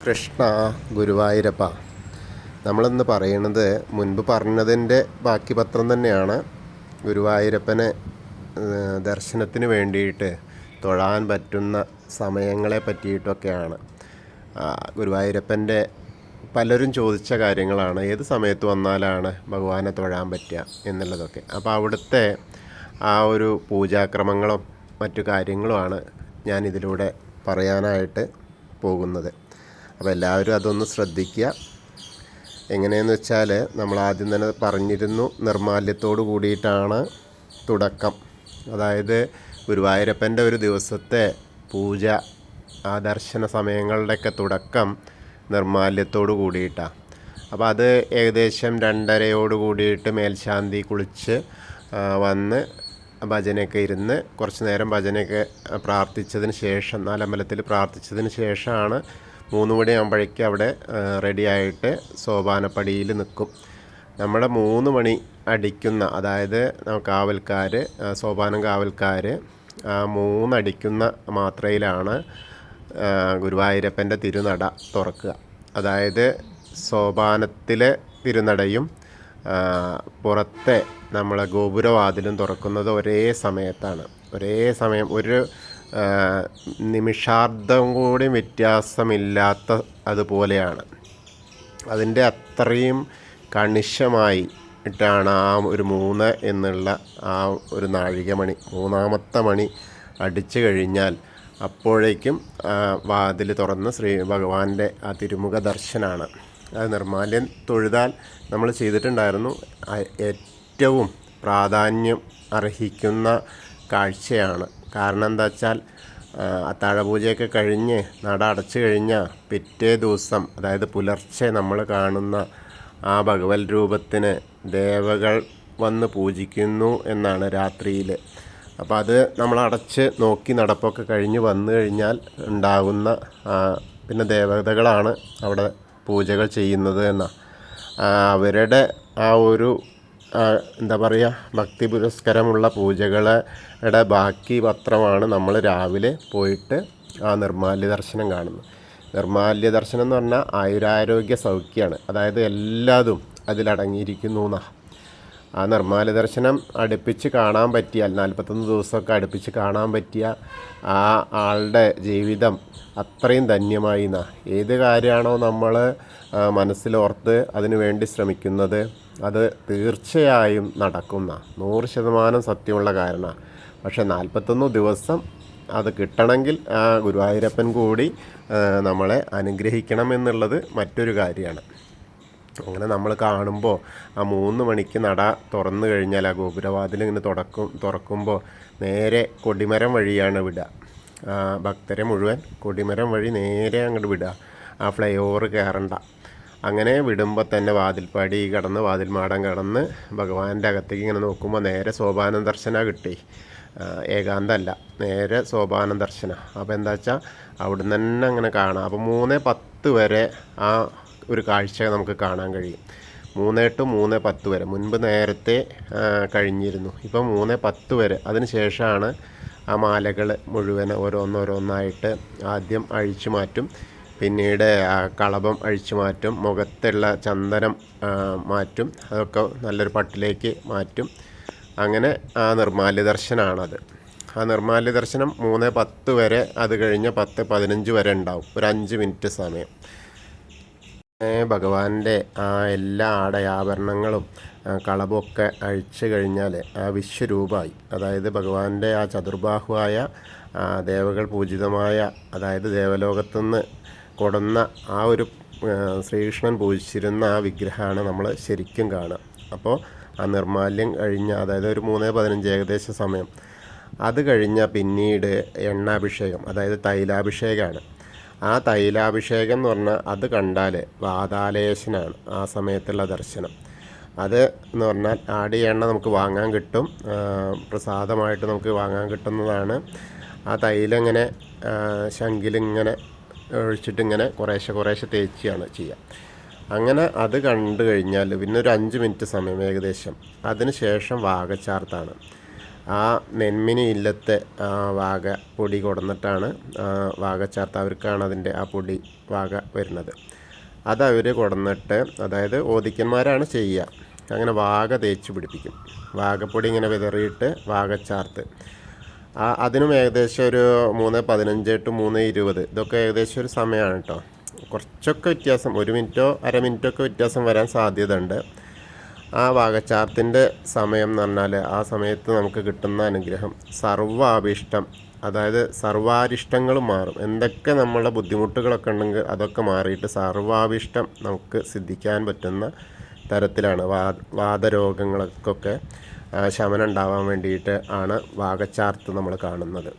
കൃഷ്ണ ഗുരുവായൂരപ്പ. നമ്മളിന്ന് പറയണത് മുൻപ് പറഞ്ഞതിൻ്റെ ബാക്കി പത്രം തന്നെയാണ്. ഗുരുവായൂരപ്പനെ ദർശനത്തിന് വേണ്ടിയിട്ട് തൊഴാൻ പറ്റുന്ന സമയങ്ങളെ പറ്റിയിട്ടൊക്കെയാണ്. ഗുരുവായൂരപ്പൻ്റെ പലരും ചോദിച്ച കാര്യങ്ങളാണ്, ഏത് സമയത്ത് വന്നാലാണ് ഭഗവാനെ തൊഴാൻ പറ്റുക എന്നുള്ളതൊക്കെ. അപ്പോൾ അവിടുത്തെ ആ ഒരു പൂജാക്രമങ്ങളും മറ്റു കാര്യങ്ങളുമാണ് ഞാനിതിലൂടെ പറയാനായിട്ട് പോകുന്നത്. അപ്പോൾ എല്ലാവരും അതൊന്ന് ശ്രദ്ധിക്കുക. എങ്ങനെയെന്ന് വെച്ചാൽ നമ്മൾ ആദ്യം തന്നെ പറഞ്ഞിരുന്നു, നിർമാല്യത്തോട് കൂടിയിട്ടാണ് തുടക്കം. അതായത് ഗുരുവായൂരപ്പൻ്റെ ഒരു ദിവസത്തെ പൂജ, ആ ദർശന സമയങ്ങളുടെയൊക്കെ തുടക്കം നിർമാല്യത്തോട് കൂടിയിട്ടാണ്. അപ്പോൾ അത് ഏകദേശം 2:30 കൂടിയിട്ട് മേൽശാന്തി കുളിച്ച് വന്ന് ഭജനയൊക്കെ ഇരുന്ന് കുറച്ച് നേരം ഭജനയൊക്കെ പ്രാർത്ഥിച്ചതിന് ശേഷം, നാലമ്പലത്തിൽ പ്രാർത്ഥിച്ചതിന് ശേഷമാണ് 3 മണിയാകുമ്പോഴേക്കും അവിടെ റെഡിയായിട്ട് സോപാനപ്പടിയിൽ നിൽക്കും. നമ്മുടെ 3 മണി അടിക്കുന്ന, അതായത് കാവൽക്കാർ, സോപാനം കാവൽക്കാർ 3 അടിക്കുന്ന മാത്രയിലാണ് ഗുരുവായൂരപ്പൻ്റെ തിരുനട തുറക്കുക. അതായത് സോപാനത്തിലെ തിരുനടയും പുറത്തെ നമ്മളെ ഗോപുരവാതിലും തുറക്കുന്നത് ഒരേ സമയത്താണ്. ഒരേ സമയം, ഒരു നിമിഷാർദ്ധം കൂടി വ്യത്യാസമില്ലാത്ത അതുപോലെയാണ്. അതിൻ്റെ അത്രയും കണിശമായി ഇട്ടാണ് ആ ഒരു 3 എന്നുള്ള ആ ഒരു നാഴികമണി, 3-ാമത്തെ മണി അടിച്ചു കഴിഞ്ഞാൽ അപ്പോഴേക്കും വാതിൽ തുറന്ന് ശ്രീ ഭഗവാന്റെ ആ തിരുമുഖ ദർശനമാണ്. അത് നിർമാല്യം തൊഴുതാൽ നമ്മൾ ചെയ്തിട്ടുണ്ടായിരുന്നു. ഏറ്റവും പ്രാധാന്യം അർഹിക്കുന്ന കാഴ്ചയാണ്. കാരണം എന്താ വെച്ചാൽ അത്താഴപൂജയൊക്കെ കഴിഞ്ഞ് നട അടച്ചു കഴിഞ്ഞാൽ പിറ്റേ ദിവസം, അതായത് പുലർച്ചെ നമ്മൾ കാണുന്ന ആ ഭഗവത് രൂപത്തിന് ദേവകൾ വന്ന് പൂജിക്കുന്നു എന്നാണ് രാത്രിയിൽ. അപ്പോൾ അത് നമ്മൾ അടച്ച് നോക്കി നടപ്പൊക്കെ കഴിഞ്ഞ് വന്നു കഴിഞ്ഞാൽ ഉണ്ടാകുന്ന പിന്നെ ദേവതകളാണ് അവിടെ പൂജകൾ ചെയ്യുന്നത് എന്നാണ്. അവരുടെ ആ ഒരു എന്താ പറയുക, ഭക്തി പുരസ്കരമുള്ള പൂജകളുടെ ബാക്കി പത്രമാണ് നമ്മൾ രാവിലെ പോയിട്ട് ആ നിർമാല്യ ദർശനം കാണുന്നത്. നിർമാല്യ ദർശനം എന്ന് പറഞ്ഞാൽ ആയുരാരോഗ്യ സൗഖ്യമാണ്. അതായത് എല്ലാതും അതിലടങ്ങിയിരിക്കുന്നു എന്നാണ്. ആ നിർമാല്യ ദർശനം അടുപ്പിച്ച് കാണാൻ പറ്റിയാൽ, 41 ദിവസമൊക്കെ അടുപ്പിച്ച് കാണാൻ പറ്റിയ ആ ആളുടെ ജീവിതം അത്രയും ധന്യമായി എന്നാണ്. ഏത് കാര്യമാണോ നമ്മൾ മനസ്സിലോർത്ത് അതിനു വേണ്ടി ശ്രമിക്കുന്നത്, അത് തീർച്ചയായും നടക്കുന്ന 100% സത്യമുള്ള കാരണമാണ്. പക്ഷേ 41 ദിവസം അത് കിട്ടണമെങ്കിൽ ആ ഗുരുവായൂരപ്പൻ കൂടി നമ്മളെ അനുഗ്രഹിക്കണം എന്നുള്ളത് മറ്റൊരു കാര്യമാണ്. അങ്ങനെ നമ്മൾ കാണുമ്പോൾ ആ 3 മണിക്ക് നട തുറന്നു കഴിഞ്ഞാൽ ആ ഗോപുരവാതിൽ ഇങ്ങനെ തുറക്കുമ്പോൾ നേരെ കൊടിമരം വഴിയാണ് വിടുക. ഭക്തരെ മുഴുവൻ കൊടിമരം വഴി നേരെ അങ്ങോട്ട് വിടുക. ആ ഫ്ലൈ ഓവർ കയറണ്ട. അങ്ങനെ വിടുമ്പോൾ തന്നെ വാതിൽപ്പടി കടന്ന്, വാതിൽമാടം കടന്ന് ഭഗവാന്റെ അകത്തേക്ക് ഇങ്ങനെ നോക്കുമ്പോൾ നേരെ സോപാന ദർശനം കിട്ടി. ഏകാന്തമല്ല, നേരെ സോപാന ദർശനം. അപ്പോൾ എന്താ വെച്ചാൽ അവിടുന്ന് തന്നെ അങ്ങനെ കാണാം. അപ്പോൾ 3:10 വരെ ആ ഒരു കാഴ്ച നമുക്ക് കാണാൻ കഴിയും. 3 to 3:10 വരെ. മുൻപ് നേരത്തെ കഴിഞ്ഞിരുന്നു. ഇപ്പം 3:10 വരെ. അതിന് ശേഷമാണ് ആ മാലകൾ മുഴുവൻ ഓരോന്നോരോന്നായിട്ട് ആദ്യം അഴിച്ചു മാറ്റും. പിന്നീട് ആ കളഭം അഴിച്ചു മാറ്റും. മുഖത്തുള്ള ചന്ദനം മാറ്റും. അതൊക്കെ നല്ലൊരു പട്ടിലേക്ക് മാറ്റും. അങ്ങനെ ആ നിർമാല്യ ദർശനമാണത്. ആ നിർമാല്യ ദർശനം 3:10 വരെ. അത് കഴിഞ്ഞ് 10:15 വരെ ഉണ്ടാവും. ഒരു 5 മിനിറ്റ് സമയം. ഭഗവാന്റെ ആ എല്ലാ ആടയാഭരണങ്ങളും കളഭമൊക്കെ അഴിച്ചു കഴിഞ്ഞാൽ ആ വിശ്വരൂപമായി. അതായത് ഭഗവാന്റെ ആ ചതുർബാഹുവായ ദേവകൾ പൂജിതമായ, അതായത് ദേവലോകത്തുനിന്ന് കൊടുന്ന ആ ഒരു ശ്രീകൃഷ്ണൻ പൂജിച്ചിരുന്ന ആ വിഗ്രഹമാണ് നമ്മൾ ശരിക്കും കാണുക. അപ്പോൾ ആ നിർമാല്യം കഴിഞ്ഞ, അതായത് ഒരു 3:15 ഏകദേശ സമയം, അത് കഴിഞ്ഞാൽ പിന്നീട് എണ്ണാഭിഷേകം, അതായത് തൈലാഭിഷേകമാണ്. ആ തൈലാഭിഷേകം എന്ന് പറഞ്ഞാൽ അത് കണ്ടാൽ വാതാലേശനാണ് ആ സമയത്തുള്ള ദർശനം. അത് എന്ന് പറഞ്ഞാൽ ആടിയ എണ്ണ നമുക്ക് വാങ്ങാൻ കിട്ടും, പ്രസാദമായിട്ട് നമുക്ക് വാങ്ങാൻ കിട്ടുന്നതാണ്. ആ തൈലങ്ങനെ ശംഖിലിങ്ങനെ ഒഴിച്ചിട്ടിങ്ങനെ കുറേശ്ശെ തേച്ചിയാണ് ചെയ്യുക. അങ്ങനെ അത് കണ്ടു കഴിഞ്ഞാൽ പിന്നെ ഒരു 5 മിനിറ്റ് സമയം ഏകദേശം. അതിന് ശേഷം വാകച്ചാർത്താണ്. ആ നെന്മിനി ഇല്ലത്തെ വാഗ പൊടി കൊടുന്നിട്ടാണ് വാഗച്ചാർത്ത് അവർക്കാണ് അതിൻ്റെ ആ പൊടി വാഗ വരുന്നത്. അതവർ കൊടുന്നിട്ട്, അതായത് ഓദിക്കന്മാരാണ് ചെയ്യുക, അങ്ങനെ വാഗ തേച്ച് പിടിപ്പിക്കും. വാഗപ്പൊടി ഇങ്ങനെ വിതറിയിട്ട് വാഗച്ചാർത്ത് അതിനും ഏകദേശം ഒരു 3:15 to 3:20 ഇതൊക്കെ ഏകദേശം ഒരു സമയമാണ് കേട്ടോ. കുറച്ചൊക്കെ വ്യത്യാസം, 1 മിനിറ്റോ അര മിനിറ്റോ ഒക്കെ വ്യത്യാസം വരാൻ സാധ്യത ഉണ്ട്. ആ വാഗച്ചാർത്തിൻ്റെ സമയം എന്ന് പറഞ്ഞാൽ ആ സമയത്ത് നമുക്ക് കിട്ടുന്ന അനുഗ്രഹം സർവ്വാഭീഷ്ടം, അതായത് സർവാരിഷ്ടങ്ങളും മാറും. എന്തൊക്കെ നമ്മളുടെ ബുദ്ധിമുട്ടുകളൊക്കെ ഉണ്ടെങ്കിൽ അതൊക്കെ മാറിയിട്ട് സർവാഭീഷ്ടം നമുക്ക് സിദ്ധിക്കാൻ പറ്റുന്ന തരത്തിലാണ്. വാദരോഗങ്ങൾക്കൊക്കെ ശമനം ഉണ്ടാവാൻ വേണ്ടിയിട്ട് ആണ് വാഗച്ചാർത്ത് നമ്മൾ കാണുന്നത്.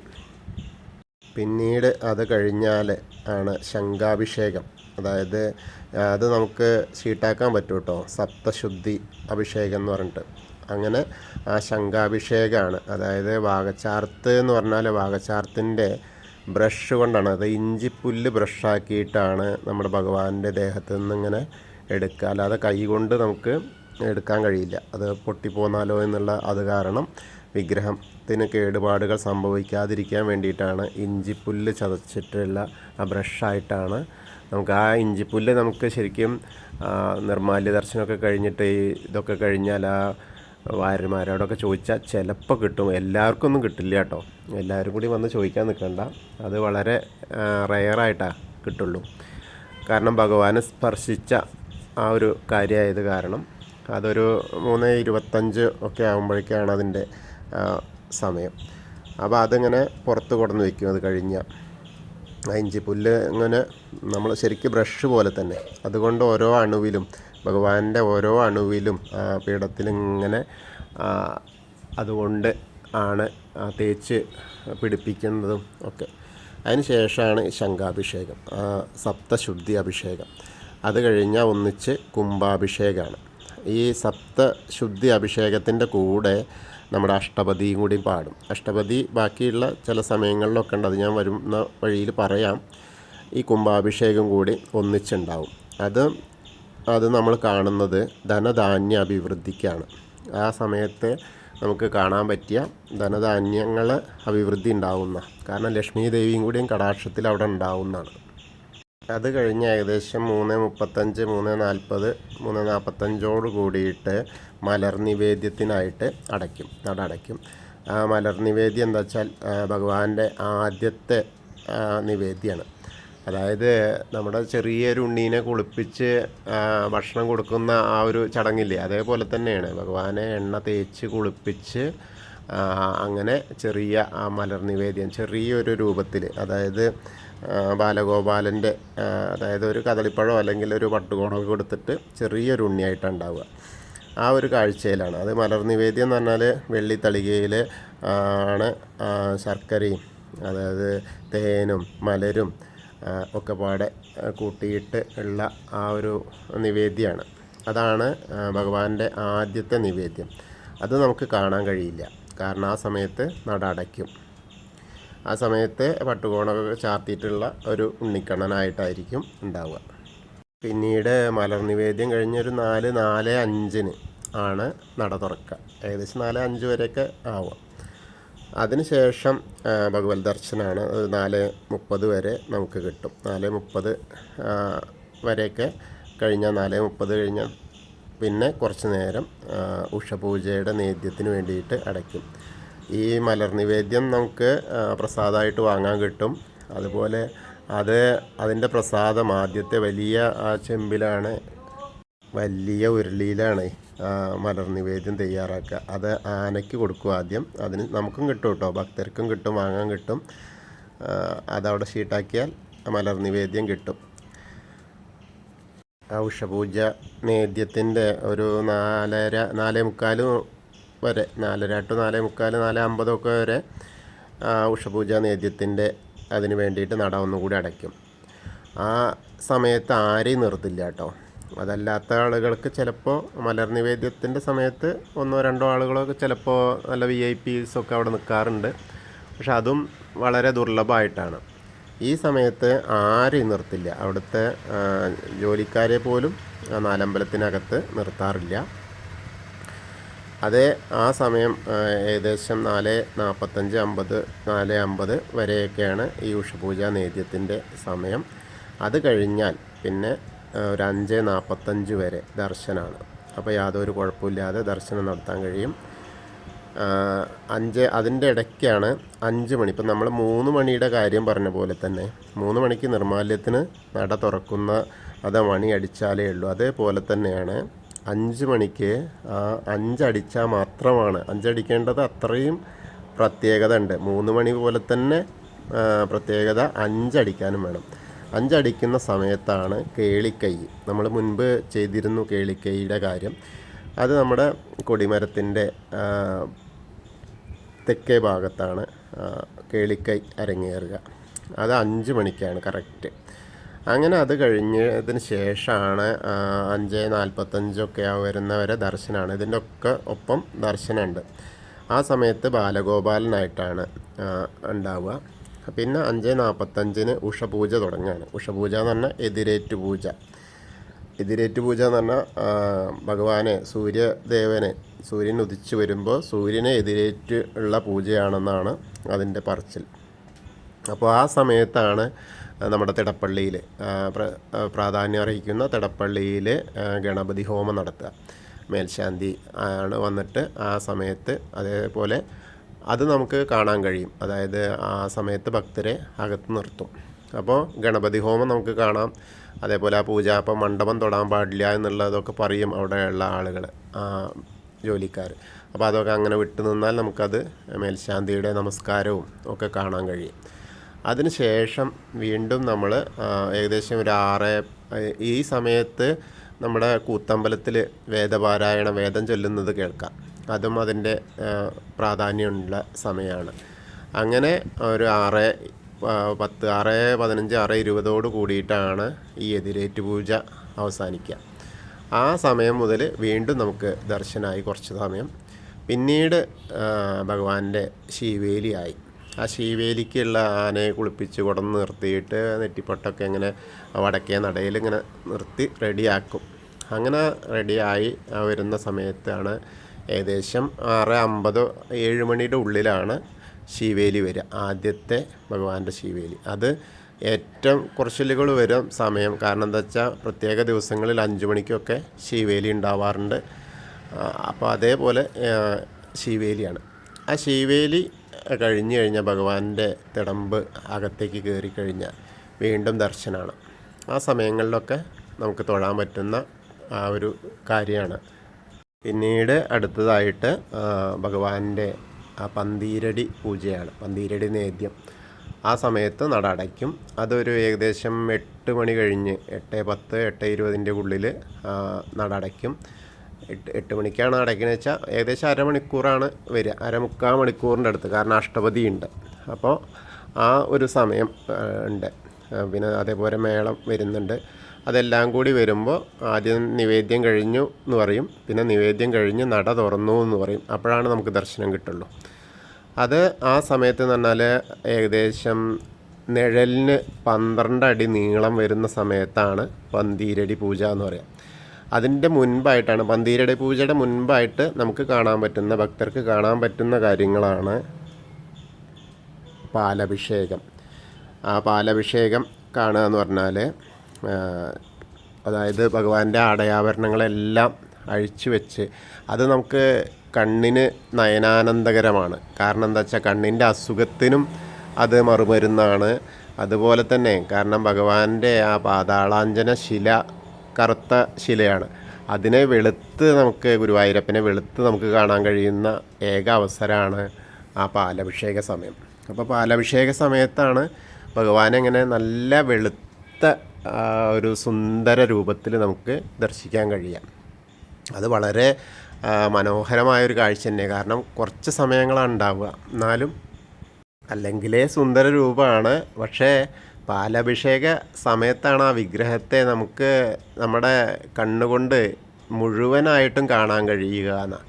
പിന്നീട് അത് കഴിഞ്ഞാൽ ആണ് ശംഖാഭിഷേകം. അതായത് അത് നമുക്ക് ഷീട്ടാക്കാൻ പറ്റും കേട്ടോ, സപ്തശുദ്ധി അഭിഷേകം എന്ന് പറഞ്ഞിട്ട്. അങ്ങനെ ആ ശംഖാഭിഷേകമാണ്. അതായത് വാഗച്ചാർത്ത് എന്ന് പറഞ്ഞാൽ വാഗച്ചാർത്തിൻ്റെ ബ്രഷ് കൊണ്ടാണ്, അത് ഇഞ്ചിപ്പുല്ല് ബ്രഷാക്കിയിട്ടാണ് നമ്മുടെ ഭഗവാന്റെ ദേഹത്ത് നിന്ന് ഇങ്ങനെ എടുക്കുക. അല്ലാതെ കൈ കൊണ്ട് നമുക്ക് എടുക്കാൻ കഴിയില്ല, അത് പൊട്ടിപ്പോന്നാലോ എന്നുള്ള അത് കാരണം വിഗ്രഹത്തിന് കേടുപാടുകൾ സംഭവിക്കാതിരിക്കാൻ വേണ്ടിയിട്ടാണ് ഇഞ്ചിപ്പുല്ല് ചതച്ചിട്ടുള്ള ആ ബ്രഷായിട്ടാണ് നമുക്ക്. ആ ഇഞ്ചിപ്പുല്ല് നമുക്ക് ശരിക്കും നിർമ്മാല്യ ദർശനമൊക്കെ കഴിഞ്ഞിട്ട് ഇതൊക്കെ കഴിഞ്ഞാൽ ആ വാര്യന്മാരോടൊക്കെ ചോദിച്ചാൽ ചിലപ്പോൾ കിട്ടും, എല്ലാവർക്കും ഒന്നും കിട്ടില്ല കേട്ടോ. എല്ലാവരും കൂടി വന്ന് ചോദിക്കാൻ നിൽക്കണ്ട, അത് വളരെ റെയറായിട്ടാണ് കിട്ടുള്ളൂ. കാരണം ഭഗവാനെ സ്പർശിച്ച ആ ഒരു കാര്യമായത് കാരണം അതൊരു 3:25 ഒക്കെ ആകുമ്പോഴേക്കാണ് അതിൻ്റെ സമയം. അപ്പോൾ അതിങ്ങനെ പുറത്ത് കൊടുന്ന് വയ്ക്കും. അത് കഴിഞ്ഞാൽ ആ ഇഞ്ചിപ്പുല്ല് ഇങ്ങനെ നമ്മൾ ശരിക്കും ബ്രഷ് പോലെ തന്നെ, അതുകൊണ്ട് ഓരോ അണുവിലും ഭഗവാന്റെ ഓരോ അണുവിലും പീഠത്തിലിങ്ങനെ അതുകൊണ്ട് ആണ് തേച്ച് പിടിപ്പിക്കുന്നതും ഒക്കെ. അതിന് ശേഷമാണ് ശംഖാഭിഷേകം, സപ്തശുദ്ധി അഭിഷേകം. അത് കഴിഞ്ഞാൽ ഒന്നിച്ച് കുംഭാഭിഷേകമാണ്. ഈ സപ്തശുദ്ധി അഭിഷേകത്തിൻ്റെ കൂടെ നമ്മുടെ അഷ്ടപതിയും കൂടി പാടും. അഷ്ടപതി ബാക്കിയുള്ള ചില സമയങ്ങളിലൊക്കെ ഉണ്ട്, അത് ഞാൻ വരുന്ന വഴിയിൽ പറയാം. ഈ കുംഭാഭിഷേകം കൂടി ഒന്നിച്ചുണ്ടാവും. അത് നമ്മൾ കാണുന്നത് ധനധാന്യ അഭിവൃദ്ധിക്കാണ്. ആ സമയത്ത് നമുക്ക് കാണാൻ പറ്റിയ ധനധാന്യങ്ങൾ അഭിവൃദ്ധി ഉണ്ടാവുന്ന, കാരണം ലക്ഷ്മി ദേവിയും കൂടിയും കടാക്ഷത്തിൽ അവിടെ ഉണ്ടാവുന്നതാണ്. അത് കഴിഞ്ഞ് ഏകദേശം 3:35, 3:40, 3:45 കൂടിയിട്ട് മലർ നിവേദ്യത്തിനായിട്ട് നട അടയ്ക്കും. ആ മലർ നിവേദ്യം എന്താ വെച്ചാൽ ഭഗവാന്റെ ആദ്യത്തെ നിവേദ്യമാണ്. അതായത് നമ്മുടെ ചെറിയൊരു ഉണ്ണീനെ കുളിപ്പിച്ച് ഭക്ഷണം കൊടുക്കുന്ന ആ ഒരു ചടങ്ങില്ലേ, അതേപോലെ തന്നെയാണ് ഭഗവാനെ എണ്ണ തേച്ച് കുളിപ്പിച്ച് അങ്ങനെ ചെറിയ ആ മലർ നിവേദ്യം ചെറിയൊരു രൂപത്തിൽ, അതായത് ബാലഗോപാലൻ്റെ, അതായത് ഒരു കദളിപ്പഴമോ അല്ലെങ്കിൽ ഒരു പട്ടുകോണമൊക്കെ കൊടുത്തിട്ട് ചെറിയൊരു ഉണ്ണിയായിട്ടാണ് ഉണ്ടാവുക. ആ ഒരു കാഴ്ചയിലാണ് അത് മലർ നിവേദ്യം എന്ന് പറഞ്ഞാൽ. വെള്ളിത്തളികയിൽ ആണ് ശർക്കരയും അതായത് തേനും മലരും ഒക്കെ പാടെ കൂട്ടിയിട്ട് ഉള്ള ആ ഒരു നിവേദ്യമാണ്. അതാണ് ഭഗവാന്റെ ആദ്യത്തെ നിവേദ്യം. അത് നമുക്ക് കാണാൻ കഴിയില്ല, കാരണം ആ സമയത്ത് നട അടയ്ക്കും. ആ സമയത്ത് പട്ടുകോണൊക്കെ ചാർത്തിയിട്ടുള്ള ഒരു ഉണ്ണിക്കണ്ണനായിട്ടായിരിക്കും ഉണ്ടാവുക. പിന്നീട് മലർ നിവേദ്യം കഴിഞ്ഞൊരു 4:05 ആണ് നട തുറക്കുക. ഏകദേശം 4:05 വരെയൊക്കെ ആവുക. അതിനുശേഷം ഭഗവത് ദർശനമാണ്. 4:30 വരെ നമുക്ക് കിട്ടും. 4:30 വരെയൊക്കെ കഴിഞ്ഞാൽ 4:30 കഴിഞ്ഞാൽ പിന്നെ കുറച്ച് നേരം ഉഷപൂജയുടെ നേദ്യത്തിന് വേണ്ടിയിട്ട് അടയ്ക്കും. ഈ മലർ നിവേദ്യം നമുക്ക് പ്രസാദമായിട്ട് വാങ്ങാൻ കിട്ടും. അതുപോലെ അതിൻ്റെ പ്രസാദം ആദ്യത്തെ വലിയ ചെമ്പിലാണ്, വലിയ ഉരുളിയിലാണ് മലർ നിവേദ്യം തയ്യാറാക്കുക. അത് ആനയ്ക്ക് കൊടുക്കും ആദ്യം. അതിന് നമുക്കും കിട്ടും കേട്ടോ, ഭക്തർക്കും കിട്ടും, വാങ്ങാൻ കിട്ടും. അതവിടെ ഷീട്ടാക്കിയാൽ മലർ നിവേദ്യം കിട്ടും. ആ ഉഷപൂജ നേദ്യത്തിൻ്റെ ഒരു 4:30, 4:45 വരെ, 4:30 to 4:45, 4:50 ഒക്കെ വരെ ഉഷപൂജ നേദ്യത്തിൻ്റെ അതിന് വേണ്ടിയിട്ട് നട ഒന്നുകൂടി അടയ്ക്കും. ആ സമയത്ത് ആരെയും നിർത്തില്ല കേട്ടോ. അതല്ലാത്ത ആളുകൾക്ക് ചിലപ്പോൾ മലർ നിവേദ്യത്തിൻ്റെ സമയത്ത് 1-2 ആളുകളൊക്കെ ചിലപ്പോൾ നല്ല VIPs ഒക്കെ അവിടെ നിൽക്കാറുണ്ട്. പക്ഷെ അതും വളരെ ദുർലഭമായിട്ടാണ്. ഈ സമയത്ത് ആരെയും നിർത്തില്ല. അവിടുത്തെ ജോലിക്കാരെ പോലും നാലമ്പലത്തിനകത്ത് നിർത്താറില്ല. അതേ ആ സമയം ഏകദേശം 4:45, 4:50 വരെയൊക്കെയാണ് ഈ ഉഷപൂജ നേദ്യത്തിൻ്റെ സമയം. അത് കഴിഞ്ഞാൽ പിന്നെ ഒരു 5:45 വരെ ദർശനമാണ്. അപ്പോൾ യാതൊരു കുഴപ്പമില്ലാതെ ദർശനം നടത്താൻ കഴിയും. അതിൻ്റെ ഇടയ്ക്കാണ് 5 മണി. ഇപ്പം നമ്മൾ 3 മണിയുടെ കാര്യം പറഞ്ഞ പോലെ തന്നെ 3 മണിക്ക് നിർമ്മാല്യത്തിന് നട തുറക്കുന്ന അത് മണി അടിച്ചാലേ ഉള്ളൂ. അതേപോലെ തന്നെയാണ് 5 മണിക്ക് 5 അടിച്ചാൽ മാത്രമാണ് 5 അടിക്കേണ്ടത്. അത്രയും പ്രത്യേകത ഉണ്ട്. 3 മണി പോലെ തന്നെ പ്രത്യേകത 5 അടിക്കാനും വേണം. 5 അടിക്കുന്ന സമയത്താണ് കേളിക്കൈ. നമ്മൾ മുൻപ് ചെയ്തിരുന്നു കേളിക്കൈയുടെ കാര്യം. അത് നമ്മുടെ കൊടിമരത്തിൻ്റെ തെക്കേ ഭാഗത്താണ് കേളിക്കൈ അരങ്ങേറുക. അത് 5 മണിക്കാണ് കറക്റ്റ്. അങ്ങനെ അത് കഴിഞ്ഞതിന് ശേഷമാണ് 5:45 വരുന്നവരെ ദർശനമാണ്. ഇതിൻ്റെ ഒക്കെ ഒപ്പം ദർശനമുണ്ട്. ആ സമയത്ത് ബാലഗോപാലനായിട്ടാണ് ഉണ്ടാവുക. പിന്നെ 5:45 ഉഷപൂജ തുടങ്ങുകയാണ്. ഉഷപൂജ എന്ന് പറഞ്ഞാൽ എതിരേറ്റ് പൂജ. എതിരേറ്റ് പൂജ എന്ന് പറഞ്ഞാൽ ഭഗവാനെ സൂര്യദേവനെ സൂര്യൻ ഉദിച്ചു വരുമ്പോൾ സൂര്യനെ എതിരേറ്റ് ഉള്ള പൂജയാണെന്നാണ് അതിൻ്റെ പറച്ചിൽ. അപ്പോൾ ആ സമയത്താണ് നമ്മുടെ തിടപ്പള്ളിയിൽ പ്രാധാന്യം അർഹിക്കുന്ന തിടപ്പള്ളിയിൽ ഗണപതി ഹോമം നടത്തുക. മേൽശാന്തി ആണ് വന്നിട്ട് ആ സമയത്ത് അതേപോലെ അത് നമുക്ക് കാണാൻ കഴിയും. അതായത് ആ സമയത്ത് ഭക്തരെ അകത്ത് നിർത്തും. അപ്പോൾ ഗണപതി ഹോമം നമുക്ക് കാണാം. അതേപോലെ ആ പൂജ അപ്പം മണ്ഡപം തൊടാൻ പാടില്ല എന്നുള്ളതൊക്കെ പറയും അവിടെയുള്ള ആളുകൾ, ജോലിക്കാർ. അപ്പോൾ അതൊക്കെ അങ്ങനെ വിട്ടു നിന്നാൽ നമുക്കത് മേൽശാന്തിയുടെ നമസ്കാരവും ഒക്കെ കാണാൻ കഴിയും. അതിന് ശേഷം വീണ്ടും നമ്മൾ ഏകദേശം ഒരു 6 ഈ സമയത്ത് നമ്മുടെ കൂത്തമ്പലത്തിൽ വേദപാരായണം, വേദം ചൊല്ലുന്നത് കേൾക്കാം. അതും അതിൻ്റെ പ്രാധാന്യമുള്ള സമയമാണ്. അങ്ങനെ ഒരു 6:10, 6:15, 6:20 കൂടിയിട്ടാണ് ഈ എതിരേറ്റ് പൂജ അവസാനിക്കുക. ആ സമയം മുതൽ വീണ്ടും നമുക്ക് ദർശനമായി കുറച്ച് സമയം. പിന്നീട് ഭഗവാന്റെ ശീവേലിയായി. ആ ശീവേലിക്കുള്ള ആനയെ കുളിപ്പിച്ച് കൊടന്ന് നിർത്തിയിട്ട് നെറ്റിപ്പൊട്ടൊക്കെ ഇങ്ങനെ വടക്കേ നടയിൽ ഇങ്ങനെ നിർത്തി റെഡിയാക്കും. അങ്ങനെ റെഡിയായി വരുന്ന സമയത്താണ് ഏകദേശം 6:50, 7 മണിയുടെ ഉള്ളിലാണ് ശീവേലി വരിക. ആദ്യത്തെ ഭഗവാന്റെ ശീവേലി അത് ഏറ്റവും കുറച്ചിലുകൾ വരും സമയം. കാരണം എന്താ വെച്ചാൽ പ്രത്യേക ദിവസങ്ങളിൽ 5 മണിക്കൊക്കെ ശീവേലി ഉണ്ടാവാറുണ്ട്. അപ്പോൾ അതേപോലെ ശീവേലിയാണ്. ആ ശീവേലി കഴിഞ്ഞ് കഴിഞ്ഞാൽ ഭഗവാന്റെ തിടമ്പ് അകത്തേക്ക് കയറി കഴിഞ്ഞാൽ വീണ്ടും ദർശനമാണ്. ആ സമയങ്ങളിലൊക്കെ നമുക്ക് തൊഴാൻ പറ്റുന്ന ആ ഒരു കാര്യമാണ്. പിന്നീട് അടുത്തതായിട്ട് ഭഗവാന്റെ പന്തീരടി പൂജയാണ്. പന്തീരടി നേദ്യം ആ സമയത്ത് നട അടയ്ക്കും. അതൊരു ഏകദേശം 8 മണി കഴിഞ്ഞ് 8:10, 8:20 ഉള്ളിൽ നട അടയ്ക്കും. 8 മണിക്കാണ് അടയ്ക്കുന്നത് വെച്ചാൽ ഏകദേശം അരമണിക്കൂറാണ് വരിക, 1/4 മണിക്കൂറിൻ്റെ അടുത്ത്. കാരണം അഷ്ടപതി ഉണ്ട്. അപ്പോൾ ആ ഒരു സമയം ഉണ്ട്. പിന്നെ അതേപോലെ മേളം വരുന്നുണ്ട്. അതെല്ലാം കൂടി വരുമ്പോൾ ആദ്യം നിവേദ്യം കഴിഞ്ഞു എന്ന് പറയും, പിന്നെ നിവേദ്യം കഴിഞ്ഞ് നട തുറന്നു എന്ന് പറയും. അപ്പോഴാണ് നമുക്ക് ദർശനം കിട്ടുള്ളൂ. അത് ആ സമയത്ത് എന്ന് പറഞ്ഞാൽ ഏകദേശം നിഴലിന് 12 അടി നീളം വരുന്ന സമയത്താണ് പന്തീരടി പൂജ എന്ന് പറയുക. അതിൻ്റെ മുൻപായിട്ടാണ്, പന്തീരടി പൂജയുടെ മുൻപായിട്ട് നമുക്ക് കാണാൻ പറ്റുന്ന, ഭക്തർക്ക് കാണാൻ പറ്റുന്ന കാര്യങ്ങളാണ് പാലഭിഷേകം. ആ പാലഭിഷേകം കാണുക എന്ന് പറഞ്ഞാൽ അതായത് ഭഗവാന്റെ ആടയാഭരണങ്ങളെല്ലാം അഴിച്ചു വെച്ച് അത് നമുക്ക് കണ്ണിന് നയനാനന്ദകരമാണ്. കാരണം എന്താ വെച്ചാൽ കണ്ണിൻ്റെ അസുഖത്തിനും അത് മറുമരുന്നാണ്. അതുപോലെ തന്നെ കാരണം ഭഗവാന്റെ ആ പാതാളാഞ്ജന ശില കറുത്ത ശിലയാണ്. അതിനെ വെളുത്ത് നമുക്ക് ഗുരുവായൂരപ്പനെ വെളുത്ത് നമുക്ക് കാണാൻ കഴിയുന്ന ഏക അവസരമാണ് ആ പാലഭിഷേക സമയം. അപ്പോൾ പാലഭിഷേക സമയത്താണ് ഭഗവാനെ ഇങ്ങനെ നല്ല വെളുത്ത ഒരു സുന്ദര രൂപത്തിൽ നമുക്ക് ദർശിക്കാൻ കഴിയാം. അത് വളരെ മനോഹരമായൊരു കാഴ്ച തന്നെ. കാരണം കുറച്ച് സമയങ്ങളാണ് ഉണ്ടാവുക, എന്നാലും അല്ലെങ്കിലേ സുന്ദര രൂപമാണ്. പക്ഷേ പാലഭിഷേക സമയത്താണ് ആ വിഗ്രഹത്തെ നമുക്ക് നമ്മുടെ കണ്ണുകൊണ്ട് മുഴുവനായിട്ടും കാണാൻ കഴിയുക എന്ന്.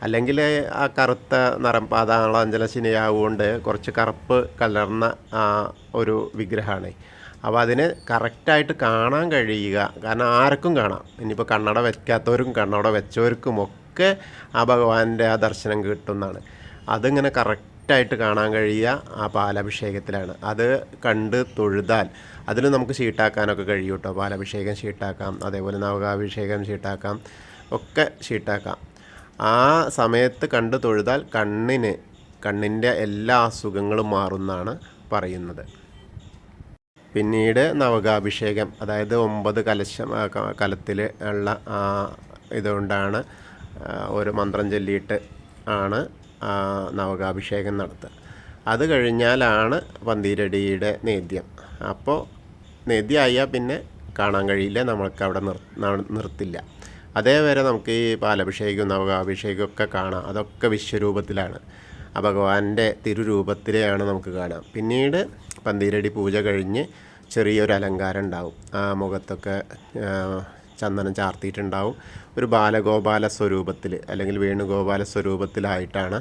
അല്ലെങ്കിൽ ആ കറുത്ത നിറം പാതാളാഞ്ജനശിലയാവുകൊണ്ട് കുറച്ച് കറുപ്പ് കലർന്ന ഒരു വിഗ്രഹമാണ്. അപ്പോൾ അതിന് കറക്റ്റായിട്ട് കാണാൻ കഴിയുക. കാരണം ആർക്കും കാണാം. ഇനിയിപ്പോൾ കണ്ണട വയ്ക്കാത്തവർക്കും കണ്ണട വെച്ചവർക്കും ഒക്കെ ഒക്കെ ആ ഭഗവാന്റെ ആ ദർശനം കിട്ടുന്നതാണ്. അതിങ്ങനെ കറക്റ്റായിട്ട് കാണാൻ കഴിയുക ആ പാലഭിഷേകത്തിലാണ്. അത് കണ്ട് തൊഴുതാൽ അതിൽ നമുക്ക് ഷീട്ടാക്കാനൊക്കെ കഴിയും കേട്ടോ. പാലഭിഷേകം ഷീട്ടാക്കാം, അതേപോലെ നവകാഭിഷേകം ഷീട്ടാക്കാം, ഒക്കെ ഷീട്ടാക്കാം. ആ സമയത്ത് കണ്ട് തൊഴുതാൽ കണ്ണിൻ്റെ എല്ലാ അസുഖങ്ങളും മാറുമെന്നാണ് പറയുന്നത്. പിന്നീട് നവകാഭിഷേകം, അതായത് 9 കലശം കലത്തിൽ ഉള്ള ഇതുകൊണ്ടാണ് ഒരു മന്ത്രം ചൊല്ലിയിട്ട് ആണ് നവകാഭിഷേകം നടത്തുക. അത് കഴിഞ്ഞാലാണ് പന്തീരടിയുടെ നേദ്യം. അപ്പോൾ നേദ്യമായാൽ പിന്നെ കാണാൻ കഴിയില്ല, നമ്മൾക്ക് അവിടെ നിർത്തില്ല. അതേവരെ നമുക്ക് ഈ പാലഭിഷേകവും നവകാഭിഷേകവും ഒക്കെ കാണാം. അതൊക്കെ വിശ്വരൂപത്തിലാണ്, ആ ഭഗവാന്റെ തിരുരൂപത്തിലെയാണ് നമുക്ക് കാണാം. പിന്നീട് പന്തീരടി പൂജ കഴിഞ്ഞ് ചെറിയൊരു അലങ്കാരം ഉണ്ടാവും. ആ മുഖത്തൊക്കെ ചന്ദനം ചാർത്തിയിട്ടുണ്ടാവും. ഒരു ബാലഗോപാല സ്വരൂപത്തിൽ അല്ലെങ്കിൽ വേണുഗോപാല സ്വരൂപത്തിലായിട്ടാണ്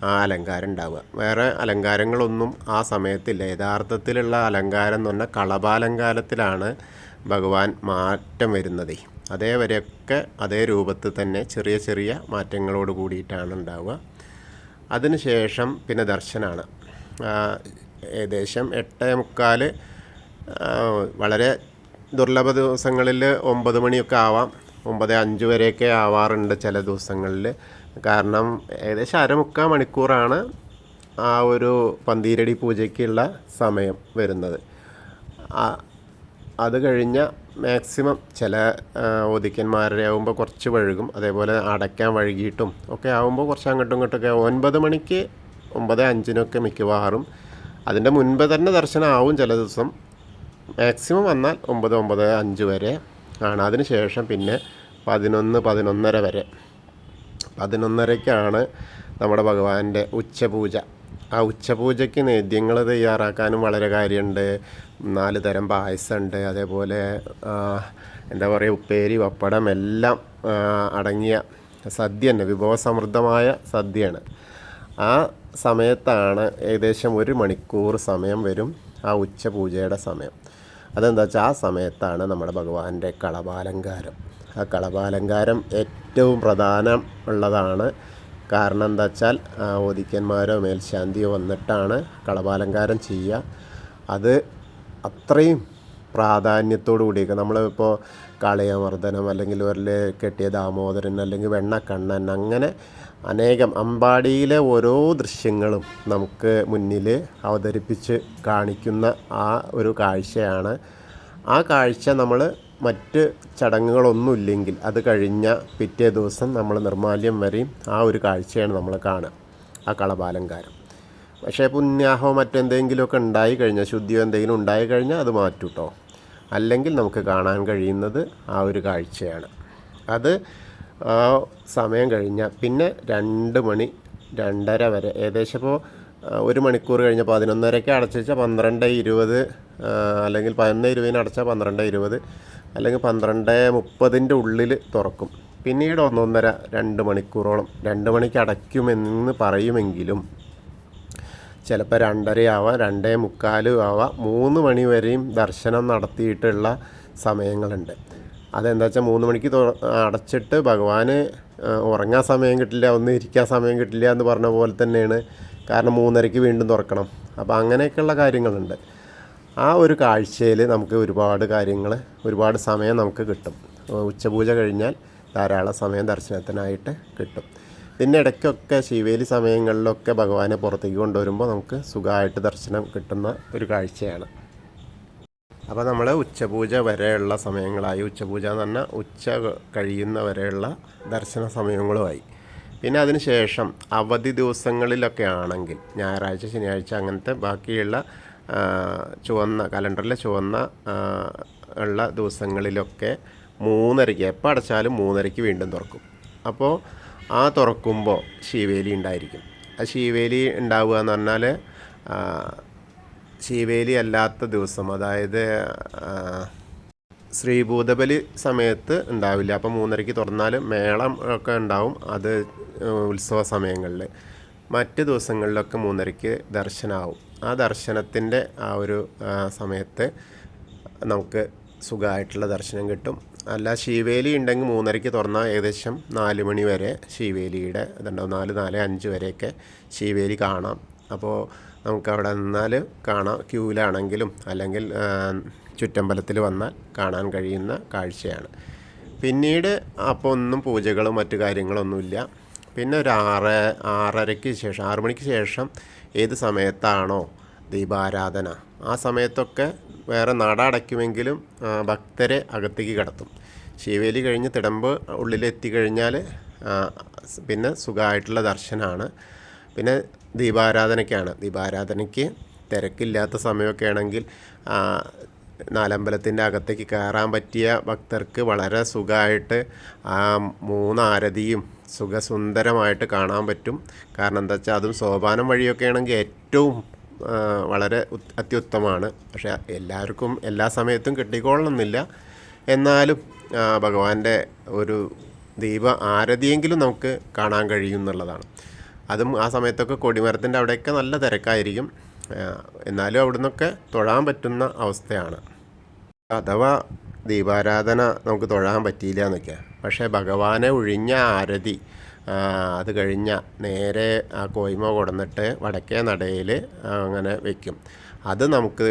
ആ അലങ്കാരം ഉണ്ടാവുക. വേറെ അലങ്കാരങ്ങളൊന്നും ആ സമയത്തില്ല. യഥാർത്ഥത്തിലുള്ള അലങ്കാരം എന്ന് പറഞ്ഞാൽ കളഭാലങ്കാരത്തിലാണ് ഭഗവാൻ മാറ്റം വരുന്നത്. അതേവരെയൊക്കെ അതേ രൂപത്തിൽ തന്നെ ചെറിയ ചെറിയ മാറ്റങ്ങളോട് കൂടിയിട്ടാണ് ഉണ്ടാവുക. അതിനുശേഷം പിന്നെ ദർശനമാണ്. ഏകദേശം 8:45, വളരെ ദുർലഭ ദിവസങ്ങളിൽ 9 മണിയൊക്കെ ആവാം, 9:05 വരെയൊക്കെ ആവാറുണ്ട് ചില ദിവസങ്ങളിൽ. കാരണം ഏകദേശം 1/4 മണിക്കൂറാണ് ആ ഒരു പന്തീരടി പൂജയ്ക്കുള്ള സമയം വരുന്നത്. അത് കഴിഞ്ഞ മാക്സിമം ചില ഒതുക്കന്മാരുടെ ആകുമ്പോൾ കുറച്ച് വഴുകും, അതേപോലെ അടയ്ക്കാൻ വഴുകിയിട്ടും ഒക്കെ ആകുമ്പോൾ കുറച്ച് അങ്ങോട്ടും ഇങ്ങോട്ടൊക്കെ 9 മണിക്ക് 9:05 മിക്കവാറും. അതിൻ്റെ മുൻപ് തന്നെ ദർശനം ആവും ചില ദിവസം. മാക്സിമം വന്നാൽ 9:05 വരെ ആണ്. അതിന് ശേഷം പിന്നെ 11:00-11:30 വരെ. 11:30-ക്കാണ് നമ്മുടെ ഭഗവാന്റെ ഉച്ചപൂജ. ആ ഉച്ചപൂജയ്ക്ക് നേദ്യങ്ങൾ തയ്യാറാക്കാനും വളരെ കാര്യമുണ്ട്. 4 തരം പായസമുണ്ട്, അതേപോലെ എന്താ പറയുക, ഉപ്പേരി, പപ്പടം എല്ലാം അടങ്ങിയ സദ്യ തന്നെ, വിഭവസമൃദ്ധമായ സദ്യയാണ്. ആ സമയത്താണ് ഏകദേശം 1 മണിക്കൂർ സമയം വരും ആ ഉച്ചപൂജയുടെ സമയം. അതെന്താ വെച്ചാൽ ആ സമയത്താണ് നമ്മുടെ ഭഗവാന്റെ കളഭാലങ്കാരം. ആ കളഭാലങ്കാരം ഏറ്റവും പ്രധാനം ഉള്ളതാണ്. കാരണം എന്താ വെച്ചാൽ ഓദിക്കന്മാരോ മേൽശാന്തിയോ വന്നിട്ടാണ് കളഭാലങ്കാരം ചെയ്യുക. അത് അത്രയും പ്രാധാന്യത്തോടു കൂടിയൊക്കെ നമ്മളിപ്പോൾ കാളയമർദ്ദനം, അല്ലെങ്കിൽ ഒരു കെട്ടിയ ദാമോദരൻ, അല്ലെങ്കിൽ വെണ്ണക്കണ്ണൻ, അങ്ങനെ അനേകം അമ്പാടിയിലെ ഓരോ ദൃശ്യങ്ങളും നമുക്ക് മുന്നിൽ അവതരിപ്പിച്ച് കാണിക്കുന്ന ആ ഒരു കാഴ്ചയാണ്. ആ കാഴ്ച നമ്മൾ മറ്റ് ചടങ്ങുകളൊന്നുമില്ലെങ്കിൽ അത് കഴിഞ്ഞ പിറ്റേ ദിവസം നമ്മൾ നിർമ്മാല്യം വരെയും ആ ഒരു കാഴ്ചയാണ് നമ്മൾ കാണുക, ആ കളഭാലങ്കാരം. പക്ഷേ പുണ്യാഹോ മറ്റെന്തെങ്കിലുമൊക്കെ ഉണ്ടായി കഴിഞ്ഞാൽ, ശുദ്ധിയോ എന്തെങ്കിലും ഉണ്ടായി കഴിഞ്ഞാൽ അത് മാറ്റും കേട്ടോ. അല്ലെങ്കിൽ നമുക്ക് കാണാൻ കഴിയുന്നത് ആ ഒരു കാഴ്ചയാണ്. അത് സമയം കഴിഞ്ഞാൽ പിന്നെ 2 മണി 2:30 വരെ, ഏകദേശം ഇപ്പോൾ 1 മണിക്കൂർ കഴിഞ്ഞപ്പോൾ 11:30-ക്ക് അടച്ചുവെച്ചാൽ 12:20, അല്ലെങ്കിൽ 11:20 അടച്ചാൽ 12:20, അല്ലെങ്കിൽ 12:30 ഉള്ളിൽ തുറക്കും. പിന്നീട് 1-1.5-2 മണിക്കൂറോളം, 2 മണിക്ക് അടയ്ക്കുമെന്ന് പറയുമെങ്കിലും ചിലപ്പോൾ 2:30 ആവാം, 2:45 ആവാം, 3 മണി വരെയും ദർശനം നടത്തിയിട്ടുള്ള സമയങ്ങളുണ്ട്. അതെന്താ വെച്ചാൽ 3 മണിക്ക് അടച്ചിട്ട് ഭഗവാന് ഉറങ്ങാൻ സമയം കിട്ടില്ല, ഒന്ന് ഇരിക്കാൻ സമയം കിട്ടില്ല എന്ന് പറഞ്ഞ പോലെ തന്നെയാണ്. കാരണം 3:30-ക്ക് വീണ്ടും തുറക്കണം. അപ്പോൾ അങ്ങനെയൊക്കെയുള്ള കാര്യങ്ങളുണ്ട്. ആ ഒരു കാഴ്ചയിൽ നമുക്ക് ഒരുപാട് കാര്യങ്ങൾ, ഒരുപാട് സമയം നമുക്ക് കിട്ടും. ഉച്ചപൂജ കഴിഞ്ഞാൽ ധാരാളം സമയം ദർശനത്തിനായിട്ട് കിട്ടും. പിന്നെ ഇടയ്ക്കൊക്കെ ശിവേലി സമയങ്ങളിലൊക്കെ ഭഗവാനെ പുറത്തേക്ക് കൊണ്ടുവരുമ്പോൾ നമുക്ക് സുഖമായിട്ട് ദർശനം കിട്ടുന്ന ഒരു കാഴ്ചയാണ്. അപ്പോൾ നമ്മൾ ഉച്ചപൂജ വരെയുള്ള സമയങ്ങളായി. ഉച്ചപൂജ എന്ന് പറഞ്ഞാൽ ഉച്ച കഴിയുന്ന വരെയുള്ള ദർശന സമയങ്ങളുമായി. പിന്നെ അതിന് ശേഷം അവധി ദിവസങ്ങളിലൊക്കെ ആണെങ്കിൽ, ഞായറാഴ്ച, ശനിയാഴ്ച, അങ്ങനത്തെ ബാക്കിയുള്ള ചുവന്ന കലണ്ടറിൽ ചുവന്ന ഉള്ള ദിവസങ്ങളിലൊക്കെ 3:30-ക്ക്, എപ്പോൾ അടച്ചാലും 3:30-ക്ക് വീണ്ടും തുറക്കും. അപ്പോൾ ആ തുറക്കുമ്പോൾ ശിവേലി ഉണ്ടായിരിക്കും. ആ ശിവേലി ഉണ്ടാവുക എന്ന് പറഞ്ഞാൽ ശിവേലി അല്ലാത്ത ദിവസം, അതായത് ശ്രീഭൂതബലി സമയത്ത് ഉണ്ടാവില്ല. അപ്പോൾ 3:30-ക്ക് തുറന്നാൽ മേളം ഒക്കെ ഉണ്ടാവും, അത് ഉത്സവ സമയങ്ങളിൽ. മറ്റ് ദിവസങ്ങളിലൊക്കെ 3:30-ക്ക് ദർശനമാവും. ആ ദർശനത്തിൻ്റെ ആ ഒരു സമയത്ത് നമുക്ക് സുഖമായിട്ടുള്ള ദർശനം കിട്ടും. അല്ല ശീവേലി ഉണ്ടെങ്കിൽ 3:30 തുറന്നാൽ ഏകദേശം 4 മണി വരെ ശീവേലിയുടെ ഇതുണ്ടാവും. 4-5 വരെയൊക്കെ ശീവേലി കാണാം. അപ്പോൾ നമുക്കവിടെ നിന്നാൽ കാണാം. ക്യൂവിലാണെങ്കിലും അല്ലെങ്കിൽ ചുറ്റമ്പലത്തിൽ വന്നാൽ കാണാൻ കഴിയുന്ന കാഴ്ചയാണ്. പിന്നീട് അപ്പോൾ ഒന്നും പൂജകളും മറ്റു കാര്യങ്ങളൊന്നുമില്ല. പിന്നെ ഒരു 6:30-ക്ക് ശേഷം 6 മണിക്ക് ശേഷം ഏത് സമയത്താണോ ദീപാരാധന ആ സമയത്തൊക്കെ വേറെ നട അടയ്ക്കുമെങ്കിലും ഭക്തരെ അകത്തേക്ക് കടത്തും. ശീവേലി കഴിഞ്ഞ് തിടമ്പ് ഉള്ളിലെത്തി കഴിഞ്ഞാൽ പിന്നെ സുഖമായിട്ടുള്ള ദർശനമാണ്. പിന്നെ ദീപാരാധനയ്ക്ക് തിരക്കില്ലാത്ത സമയമൊക്കെ ആണെങ്കിൽ നാലമ്പലത്തിൻ്റെ അകത്തേക്ക് കയറാൻ പറ്റിയ ഭക്തർക്ക് വളരെ സുഖമായിട്ട് ആ 3 ആരതിയും സുഖസുന്ദരമായിട്ട് കാണാൻ പറ്റും. കാരണം എന്താ വെച്ചാൽ അതും സോപാനം വഴിയൊക്കെ ആണെങ്കിൽ ഏറ്റവും വളരെ അത്യുത്തമമാണ്. പക്ഷേ എല്ലാവർക്കും എല്ലാ സമയത്തും കിട്ടിക്കൊള്ളണമെന്നില്ല. എന്നാലും ഭഗവാന്റെ ഒരു ദീപ ആരതിയെങ്കിലും നമുക്ക് കാണാൻ കഴിയും എന്നുള്ളതാണ്. അതും ആ സമയത്തൊക്കെ കൊടിമരത്തിൻ്റെ അവിടെയൊക്കെ നല്ല തിരക്കായിരിക്കും. എന്നാലും അവിടെ നിന്നൊക്കെ തൊഴാൻ പറ്റുന്ന അവസ്ഥയാണ്. അഥവാ ദീപാരാധന നമുക്ക് തൊഴാൻ പറ്റിയില്ല എന്നൊക്കെ, പക്ഷേ ഭഗവാനെ ഒഴിഞ്ഞ ആരതി അത് കഴിഞ്ഞ നേരെ ആ കോയ്മ കൊടുന്നിട്ട് വടക്കേ നടയിൽ അങ്ങനെ വയ്ക്കും. അത് നമുക്ക്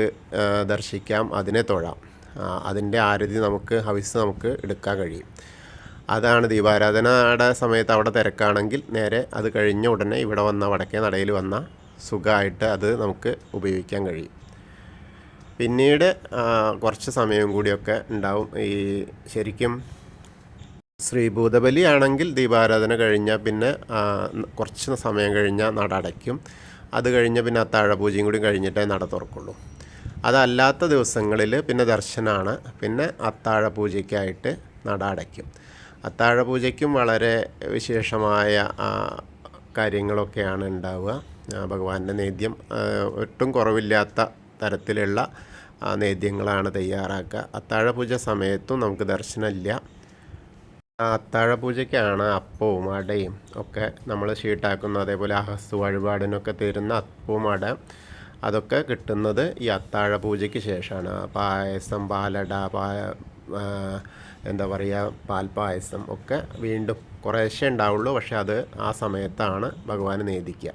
ദർശിക്കാം, അതിനെ തൊഴാം. അതിൻ്റെ ആരതി നമുക്ക് ഹവിസ് നമുക്ക് എടുക്കാൻ കഴിയും. അതാണ് ദീപാരാധനയുടെ സമയത്ത് അവിടെ തിരക്കാണെങ്കിൽ നേരെ അത് കഴിഞ്ഞ ഉടനെ ഇവിടെ വന്ന വടക്കേ നടയിൽ വന്ന സുഖമായിട്ട് അത് നമുക്ക് ഉപയോഗിക്കാൻ കഴിയും. പിന്നീട് കുറച്ച് സമയം കൂടിയൊക്കെ ഉണ്ടാവും. ഈ ശരിക്കും ശ്രീഭൂതബലി ആണെങ്കിൽ ദീപാരാധന കഴിഞ്ഞാൽ പിന്നെ കുറച്ച് സമയം കഴിഞ്ഞാൽ നട അടയ്ക്കും. അത് കഴിഞ്ഞ് പിന്നെ അത്താഴ പൂജയും കൂടി കഴിഞ്ഞിട്ടേ നട തുറക്കുള്ളൂ. അതല്ലാത്ത ദിവസങ്ങളിൽ പിന്നെ ദർശനമാണ്. പിന്നെ അത്താഴ പൂജയ്ക്കായിട്ട് നട അടയ്ക്കും. അത്താഴ പൂജയ്ക്കും വളരെ വിശേഷമായ കാര്യങ്ങളൊക്കെയാണ് ഉണ്ടാവുക. ഭഗവാന്റെ നേദ്യം ഒട്ടും കുറവില്ലാത്ത തരത്തിലുള്ള നേദ്യങ്ങളാണ് തയ്യാറാക്കുക. അത്താഴ പൂജ സമയത്തും നമുക്ക് ദർശനമില്ല. അത്താഴ പൂജയ്ക്കാണ് അപ്പവും അടയും ഒക്കെ നമ്മൾ ഷീട്ടാക്കുന്നു. അതേപോലെ അഹസ് വഴിപാടിനൊക്കെ തരുന്ന അപ്പവും അട അതൊക്കെ കിട്ടുന്നത് ഈ അത്താഴ പൂജയ്ക്ക് ശേഷമാണ്. പായസം, പാലട, എന്താ പറയുക, പാൽപ്പായസം ഒക്കെ വീണ്ടും കുറേശ്ശേ ഉണ്ടാവുള്ളൂ. പക്ഷെ അത് ആ സമയത്താണ് ഭഗവാന് നേദിക്കുക.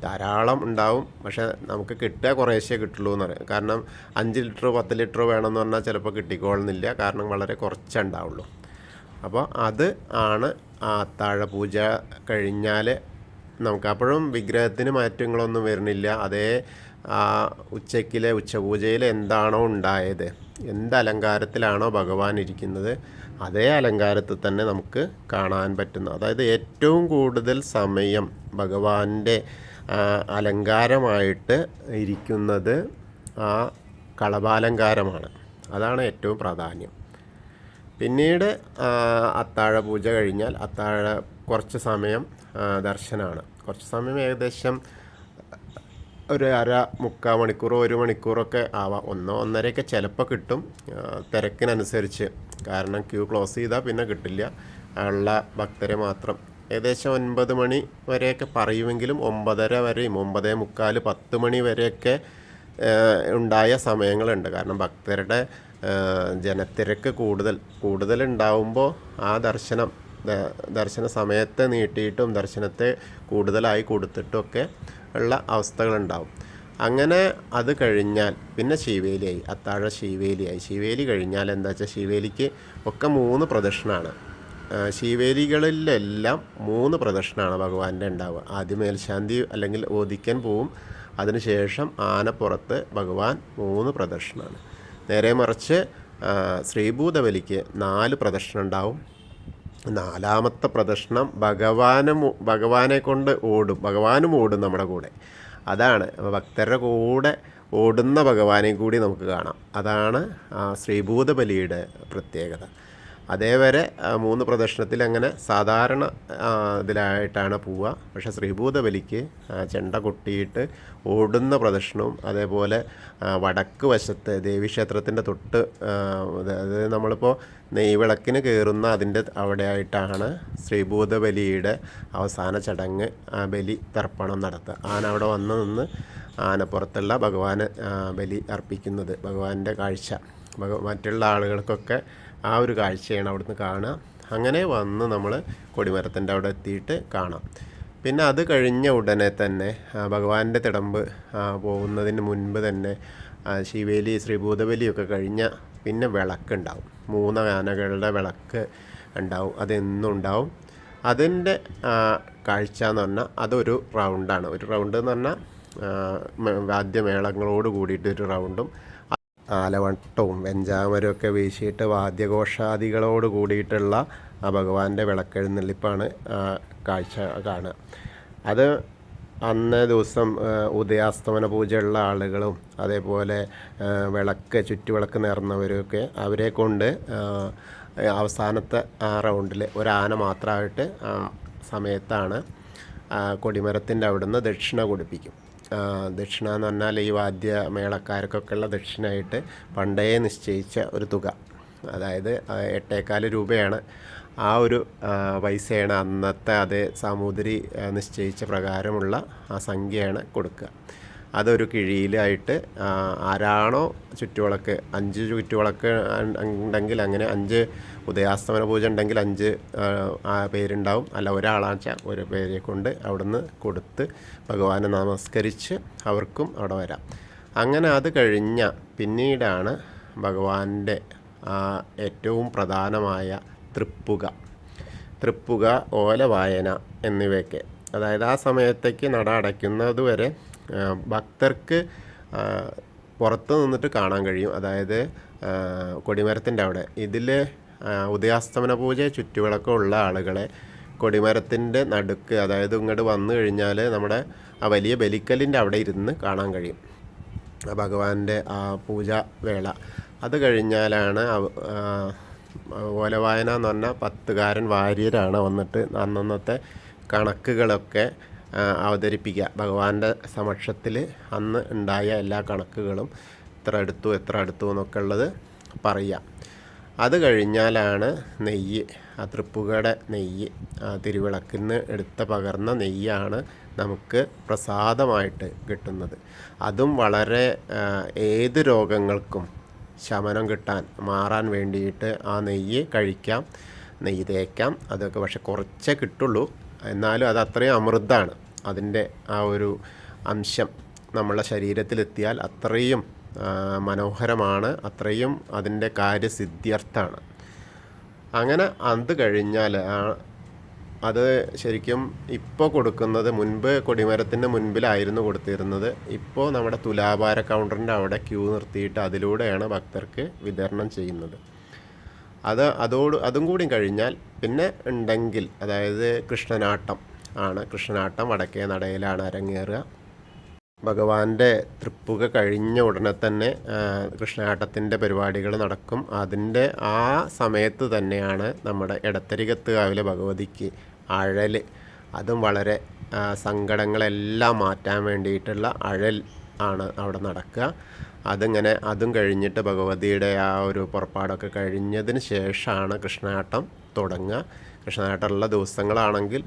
ധാരാളം ഉണ്ടാവും, പക്ഷെ നമുക്ക് കിട്ടുക കുറേശ്ശേ കിട്ടുള്ളൂ എന്ന് പറയും. കാരണം 5 ലിറ്ററോ 10 ലിറ്ററോ വേണമെന്ന് പറഞ്ഞാൽ ചിലപ്പോൾ കിട്ടിക്കോളുന്നില്ല. കാരണം വളരെ കുറച്ചേ ഉണ്ടാവുള്ളൂ. അപ്പോൾ അത് ആണ് ആ അത്താഴ പൂജ കഴിഞ്ഞാൽ നമുക്ക് അപ്പോഴും വിഗ്രഹത്തിന് മാറ്റങ്ങളൊന്നും വരുന്നില്ല. അതേ ഉച്ചയ്ക്കിലെ ഉച്ചപൂജയിൽ എന്താണോ ഉണ്ടായത്, എന്ത് അലങ്കാരത്തിലാണോ ഭഗവാൻ ഇരിക്കുന്നത്, അതേ അലങ്കാരത്തിൽ തന്നെ നമുക്ക് കാണാൻ പറ്റുന്നു. അതായത് ഏറ്റവും കൂടുതൽ സമയം ഭഗവാന്റെ അലങ്കാരമായിട്ട് ഇരിക്കുന്നത് ആ കളഭാലങ്കാരമാണ്. അതാണ് ഏറ്റവും പ്രാധാന്യം. പിന്നീട് അത്താഴ പൂജ കഴിഞ്ഞാൽ കുറച്ച് സമയം ദർശനമാണ്. കുറച്ച് സമയം ഏകദേശം ഒരു മുക്കാൽ മണിക്കൂറോ 1 മണിക്കൂറൊക്കെ ആവാം. 1-1.5 ചിലപ്പോൾ കിട്ടും, തിരക്കിനനുസരിച്ച്. കാരണം ക്യൂ ക്ലോസ് ചെയ്താൽ പിന്നെ കിട്ടില്ല. ഉള്ള ഭക്തരെ മാത്രം ഏകദേശം 9 മണി വരെയൊക്കെ പറയുമെങ്കിലും 9:30 വരെയും 9:45, 10 മണി വരെയൊക്കെ ഉണ്ടായ സമയങ്ങളുണ്ട്. കാരണം ഭക്തരുടെ ജനത്തിരക്ക് കൂടുതലുണ്ടാവുമ്പോൾ ആ ദർശന സമയത്തെ നീട്ടിയിട്ടും ദർശനത്തെ കൂടുതലായി കൊടുത്തിട്ടുമൊക്കെ ഉള്ള അവസ്ഥകളുണ്ടാവും. അങ്ങനെ അത് കഴിഞ്ഞാൽ പിന്നെ ശീവേലിയായി, അത്താഴ ശീവേലിയായി. ശീവേലി കഴിഞ്ഞാൽ എന്താ വെച്ചാൽ ശീവേലിക്ക് ഒക്കെ 3 പ്രദക്ഷിണമാണ്. ശീവേലികളിലെല്ലാം 3 പ്രദക്ഷിണമാണ് ഭഗവാന്റെ ഉണ്ടാവുക. ആദ്യം മേൽശാന്തി അല്ലെങ്കിൽ ഓദിക്കൻ പോവും. അതിനുശേഷം ആനപ്പുറത്ത് ഭഗവാൻ 3 പ്രദക്ഷിണമാണ്. നേരെ മറിച്ച് ശ്രീഭൂതബലിക്ക് 4 പ്രദക്ഷിണം ഉണ്ടാവും. 4ാമത്തെ പ്രദക്ഷിണം ഭഗവാനെ കൊണ്ട് ഓടും. ഭഗവാനും ഓടും നമ്മുടെ കൂടെ. അതാണ് ഭക്തരുടെ കൂടെ ഓടുന്ന ഭഗവാനെയും കൂടി നമുക്ക് കാണാം. അതാണ് ശ്രീഭൂതബലിയുടെ പ്രത്യേകത. അതേവരെ 3 പ്രദക്ഷിണത്തിൽ അങ്ങനെ സാധാരണ ഇതിലായിട്ടാണ് പോവുക. പക്ഷേ ശ്രീഭൂതബലിക്ക് ചെണ്ട കൊട്ടിയിട്ട് ഓടുന്ന പ്രദക്ഷിണവും അതേപോലെ വടക്ക് വശത്ത് ദേവീക്ഷേത്രത്തിൻ്റെ തൊട്ട്, അതായത് നമ്മളിപ്പോൾ നെയ്വിളക്കിന് കയറുന്ന അതിൻ്റെ അവിടെയായിട്ടാണ് ശ്രീഭൂതബലിയുടെ അവസാന ചടങ്ങ്, ബലി തർപ്പണം നടത്തുക. ആന അവിടെ വന്ന് നിന്ന് ആനപ്പുറത്തുള്ള ഭഗവാന് ബലി അർപ്പിക്കുന്നത്, ഭഗവാന്റെ കാഴ്ച മറ്റുള്ള ആളുകൾക്കൊക്കെ ആ ഒരു കാഴ്ചയാണ് അവിടുന്ന് കാണുക. അങ്ങനെ വന്ന് നമ്മൾ കൊടിമരത്തിൻ്റെ അവിടെ എത്തിയിട്ട് കാണാം. പിന്നെ അത് കഴിഞ്ഞ ഉടനെ തന്നെ ഭഗവാന്റെ തിടമ്പ് പോകുന്നതിന് മുൻപ് തന്നെ ശിവേലി ശ്രീഭൂതബലിയൊക്കെ കഴിഞ്ഞ പിന്നെ വിളക്കുണ്ടാവും. 3 ആനകളുടെ വിളക്ക് ഉണ്ടാവും, അതെന്നും ഉണ്ടാവും. അതിൻ്റെ കാഴ്ച എന്ന് പറഞ്ഞാൽ അതൊരു റൗണ്ടാണ്. ഒരു റൗണ്ട് എന്ന് പറഞ്ഞാൽ വാദ്യമേളങ്ങളോട് കൂടിയിട്ടൊരു റൗണ്ടും ആലവട്ടവും വെഞ്ചാമരമൊക്കെ വീശിയിട്ട് വാദ്യഘോഷാദികളോട് കൂടിയിട്ടുള്ള ആ ഭഗവാന്റെ വിളക്കെഴുന്നള്ളിപ്പാണ് കാഴ്ച കാണുക. അത് അന്നേ ദിവസം ഉദയാസ്തമന പൂജയുള്ള ആളുകളും അതേപോലെ ചുറ്റുവിളക്ക് നേർന്നവരൊക്കെ അവരെ കൊണ്ട് അവസാനത്തെ ആ റൗണ്ടിൽ ഒരാന മാത്രമായിട്ട് സമയത്താണ് കൊടിമരത്തിൻ്റെ അവിടുന്ന് ദക്ഷിണ കൊടുപ്പിക്കും. ദക്ഷിണ എന്ന് പറഞ്ഞാൽ ഈ വാദ്യമേളക്കാർക്കൊക്കെയുള്ള ദക്ഷിണയായിട്ട് പണ്ടേ നിശ്ചയിച്ച ഒരു തുക, അതായത് 8.25 രൂപയാണ്. ആ ഒരു പൈസയാണ് അന്നത്തെ അതേ സാമൂതിരി നിശ്ചയിച്ച പ്രകാരമുള്ള ആ സംഖ്യയാണ് കൊടുക്കുക. അതൊരു കിഴിയിലായിട്ട് ആരാണോ ചുറ്റുവിളക്ക് 5 ചുറ്റുവിളക്ക് ഉണ്ടെങ്കിൽ അങ്ങനെ 5 ഉദയാസ്തമന പൂജ ഉണ്ടെങ്കിൽ 5 പേരുണ്ടാവും. അല്ല ഒരാളാച്ചാൽ ഒരു പേരെ കൊണ്ട് അവിടുന്ന് കൊടുത്ത് ഭഗവാനെ നമസ്കരിച്ച് അവർക്കും അവിടെ വരാം. അങ്ങനെ അത് കഴിഞ്ഞ പിന്നീടാണ് ഭഗവാന്റെ ഏറ്റവും പ്രധാനമായ തൃപ്പുക, ഓലവായന എന്നിവയൊക്കെ. അതായത് ആ സമയത്തേക്ക് നട അടയ്ക്കുന്നത് വരെ ഭക്തർക്ക് പുറത്ത് നിന്നിട്ട് കാണാൻ കഴിയും. അതായത് കൊടിമരത്തിൻ്റെ അവിടെ ഇതിൽ ഉദയാസ്തമന പൂജ ചുറ്റുവിളക്കം ഉള്ള ആളുകളെ കൊടിമരത്തിൻ്റെ നടുക്ക്, അതായത് ഇങ്ങോട്ട് വന്നു കഴിഞ്ഞാൽ നമ്മുടെ ആ വലിയ ബലിക്കല്ലിൻ്റെ അവിടെ ഇരുന്ന് കാണാൻ കഴിയും ഭഗവാന്റെ ആ പൂജ വേള. അത് കഴിഞ്ഞാലാണ് ഓലവായന എന്ന് പറഞ്ഞാൽ 10കാരൻ വാര്യരാണ് വന്നിട്ട് അന്നത്തെ കണക്കുകളൊക്കെ അവതരിപ്പിക്കുക. ഭഗവാന്റെ സമക്ഷത്തിൽ അന്ന് ഉണ്ടായ എല്ലാ കണക്കുകളും എത്ര അടുത്തു എന്നൊക്കെ ഉള്ളത് പറയുക. അത് കഴിഞ്ഞാലാണ് നെയ്യ്, ആ തൃപ്പുകയുടെ നെയ്യ്, തിരുവിളക്കിൽ നിന്ന് പകർന്ന നെയ്യാണ് നമുക്ക് പ്രസാദമായിട്ട് കിട്ടുന്നത്. അതും വളരെ ഏത് രോഗങ്ങൾക്കും ശമനം മാറാൻ വേണ്ടിയിട്ട് ആ നെയ്യ് കഴിക്കാം, നെയ്യ് തേക്കാം. അതൊക്കെ പക്ഷെ കുറച്ചേ കിട്ടുള്ളൂ. എന്നാലും അത് അത്രയും അമൃതമാണ്. അതിൻ്റെ ആ ഒരു അംശം നമ്മുടെ ശരീരത്തിലെത്തിയാൽ അത്രയും മനോഹരമാണ്, അത്രയും അതിൻ്റെ കാര്യസിദ്ധ്യർത്ഥാണ്. അങ്ങനെ അത് കഴിഞ്ഞാൽ അത് ശരിക്കും ഇപ്പോൾ കൊടുക്കുന്നത്, മുൻപ് കൊടിമരത്തിൻ്റെ മുൻപിലായിരുന്നു കൊടുത്തിരുന്നത്. ഇപ്പോൾ നമ്മുടെ തുലാഭാര കൗണ്ടറിൻ്റെ അവിടെ ക്യൂ നിർത്തിയിട്ട് അതിലൂടെയാണ് ഭക്തർക്ക് വിതരണം ചെയ്യുന്നത്. അതും കൂടി കഴിഞ്ഞാൽ പിന്നെ ഉണ്ടെങ്കിൽ, അതായത് കൃഷ്ണനാട്ടം ആണ്. കൃഷ്ണനാട്ടം വടക്കേ നടയിലാണ് അരങ്ങേറുക. ഭഗവാന്റെ തൃപ്പുക കഴിഞ്ഞ ഉടനെ തന്നെ കൃഷ്ണനാട്ടത്തിൻ്റെ പരിപാടികൾ നടക്കും. അതിൻ്റെ ആ സമയത്ത് തന്നെയാണ് നമ്മുടെ എടത്തരികത്തുകാവിലെ ഭഗവതിക്ക് അഴൽ, അതും വളരെ സങ്കടങ്ങളെല്ലാം മാറ്റാൻ വേണ്ടിയിട്ടുള്ള അഴൽ ആണ് അവിടെ നടക്കുക. അതും കഴിഞ്ഞിട്ട് ഭഗവതിയുടെ ആ ഒരു പുറപ്പാടൊക്കെ കഴിഞ്ഞതിന് ശേഷമാണ് കൃഷ്ണനാട്ടം തുടങ്ങുക. കൃഷ്ണനാട്ടമുള്ള ദിവസങ്ങളാണെങ്കിൽ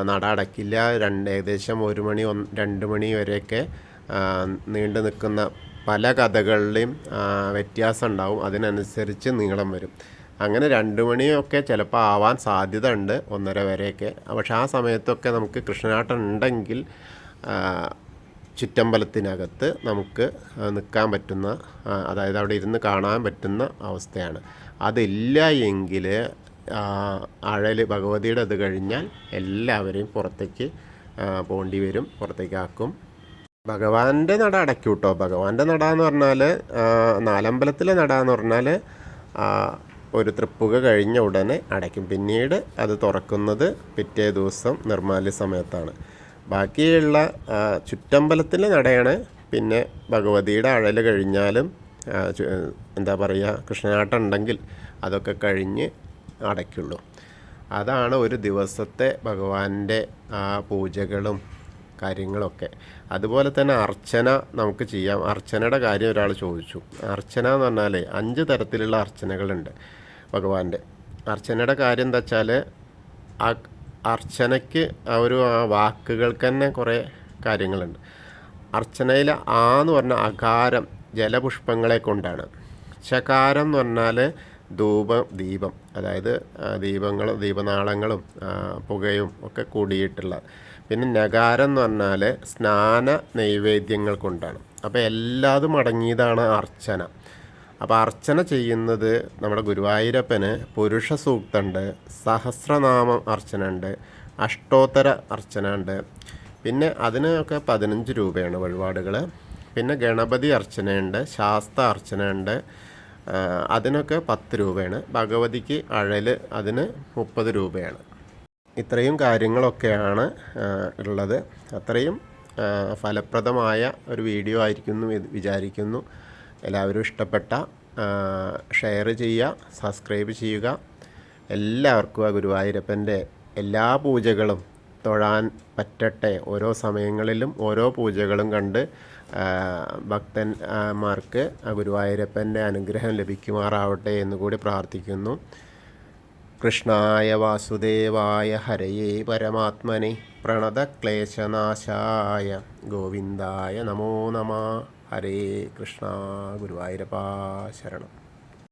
നട അടയ്ക്കില്ല. ഏകദേശം 1 മണി 2 മണി വരെയൊക്കെ നീണ്ടു നിൽക്കുന്ന പല കഥകളിലെയും വ്യത്യാസം ഉണ്ടാവും. അതിനനുസരിച്ച് നീളം വരും. അങ്ങനെ 2 മണിയൊക്കെ ചിലപ്പോൾ ആവാൻ സാധ്യത ഉണ്ട്, 1:30 വരെയൊക്കെ. പക്ഷെ ആ സമയത്തൊക്കെ നമുക്ക് കൃഷ്ണനാട്ടം ഉണ്ടെങ്കിൽ ചുറ്റമ്പലത്തിനകത്ത് നമുക്ക് നിൽക്കാൻ പറ്റുന്ന, അതായത് അവിടെ ഇരുന്ന് കാണാൻ പറ്റുന്ന അവസ്ഥയാണ്. അതില്ല എങ്കിൽ അഴൽ ഭഗവതിയുടെ അത് കഴിഞ്ഞാൽ എല്ലാവരെയും പുറത്തേക്ക് പോകേണ്ടി വരും, പുറത്തേക്കാക്കും. ഭഗവാന്റെ നട അടയ്ക്കും കേട്ടോ. ഭഗവാന്റെ നട എന്ന് പറഞ്ഞാൽ, നാലമ്പലത്തിലെ നട എന്ന് പറഞ്ഞാൽ ഒരു തൃപ്പുക കഴിഞ്ഞ ഉടനെ അടയ്ക്കും. പിന്നീട് അത് തുറക്കുന്നത് പിറ്റേ ദിവസം നിർമ്മാല്യ സമയത്താണ്. ബാക്കിയുള്ള ചുറ്റമ്പലത്തിലെ നടയാണ് പിന്നെ ഭഗവതിയുടെ അഴൽ കഴിഞ്ഞാലും എന്താ പറയുക, കൃഷ്ണനാട്ടം ഉണ്ടെങ്കിൽ അതൊക്കെ കഴിഞ്ഞ് അടയ്ക്കുള്ളൂ. അതാണ് ഒരു ദിവസത്തെ ഭഗവാന്റെ പൂജകളും കാര്യങ്ങളൊക്കെ. അതുപോലെ തന്നെ അർച്ചന നമുക്ക് ചെയ്യാം. അർച്ചനയുടെ കാര്യം ഒരാൾ ചോദിച്ചു. അർച്ചന എന്ന് പറഞ്ഞാൽ 5 തരത്തിലുള്ള അർച്ചനകളുണ്ട് ഭഗവാന്റെ. അർച്ചനയുടെ കാര്യം എന്താ വെച്ചാൽ, ആ അർച്ചനയ്ക്ക് ആ വാക്കുകൾക്ക് തന്നെ കുറേ കാര്യങ്ങളുണ്ട്. അർച്ചനയിൽ എന്ന് പറഞ്ഞാൽ അകാരം ജലപുഷ്പങ്ങളെ കൊണ്ടാണ്. അർച്ചകാരം എന്ന് പറഞ്ഞാൽ ദീപം, അതായത് ദീപനാളങ്ങളും പുകയും ഒക്കെ കൂടിയിട്ടുള്ള. പിന്നെ നഗാരം എന്ന് പറഞ്ഞാൽ സ്നാന നൈവേദ്യങ്ങൾ കൊണ്ടാണ്. അപ്പോൾ എല്ലാതും അടങ്ങിയതാണ് അർച്ചന. അപ്പോൾ അർച്ചന ചെയ്യുന്നത് നമ്മുടെ ഗുരുവായൂരപ്പന് പുരുഷ സൂക്തമുണ്ട്, സഹസ്രനാമം അർച്ചന ഉണ്ട്, അഷ്ടോത്തര അർച്ചന ഉണ്ട്. പിന്നെ അതിനൊക്കെ 15 രൂപയാണ് വഴിപാടുകൾ. പിന്നെ ഗണപതി അർച്ചനയുണ്ട്, ശാസ്ത അർച്ചനയുണ്ട്, അതിനൊക്കെ 10 രൂപയാണ്. ഭഗവതിക്ക് അഴൽ അതിന് 30 രൂപയാണ്. ഇത്രയും കാര്യങ്ങളൊക്കെയാണ് ഉള്ളത്. അത്രയും ഫലപ്രദമായ ഒരു വീഡിയോ ആയിരിക്കുന്നു വിചാരിക്കുന്നു. എല്ലാവരും ഇഷ്ടപ്പെട്ട ഷെയർ ചെയ്യുക, സബ്സ്ക്രൈബ് ചെയ്യുക. എല്ലാവർക്കും ആ ഗുരുവായൂരപ്പൻ്റെ എല്ലാ പൂജകളും തൊഴാൻ പറ്റട്ടെ. ഓരോ സമയങ്ങളിലും ഓരോ പൂജകളും കണ്ട് ഭക്തന്മാർക്ക് ആ ഗുരുവായൂരപ്പൻ്റെ അനുഗ്രഹം ലഭിക്കുമാറാവട്ടെ എന്നുകൂടി പ്രാർത്ഥിക്കുന്നു. കൃഷ്ണായ വാസുദേവായ ഹരയേ പരമാത്മനെ പ്രണതക്ലേശനാശായ ഗോവിന്ദായ നമോ നമഃ. ഹരേ കൃഷ്ണ. ഗുരുവായൂരപ്പാ ശരണം.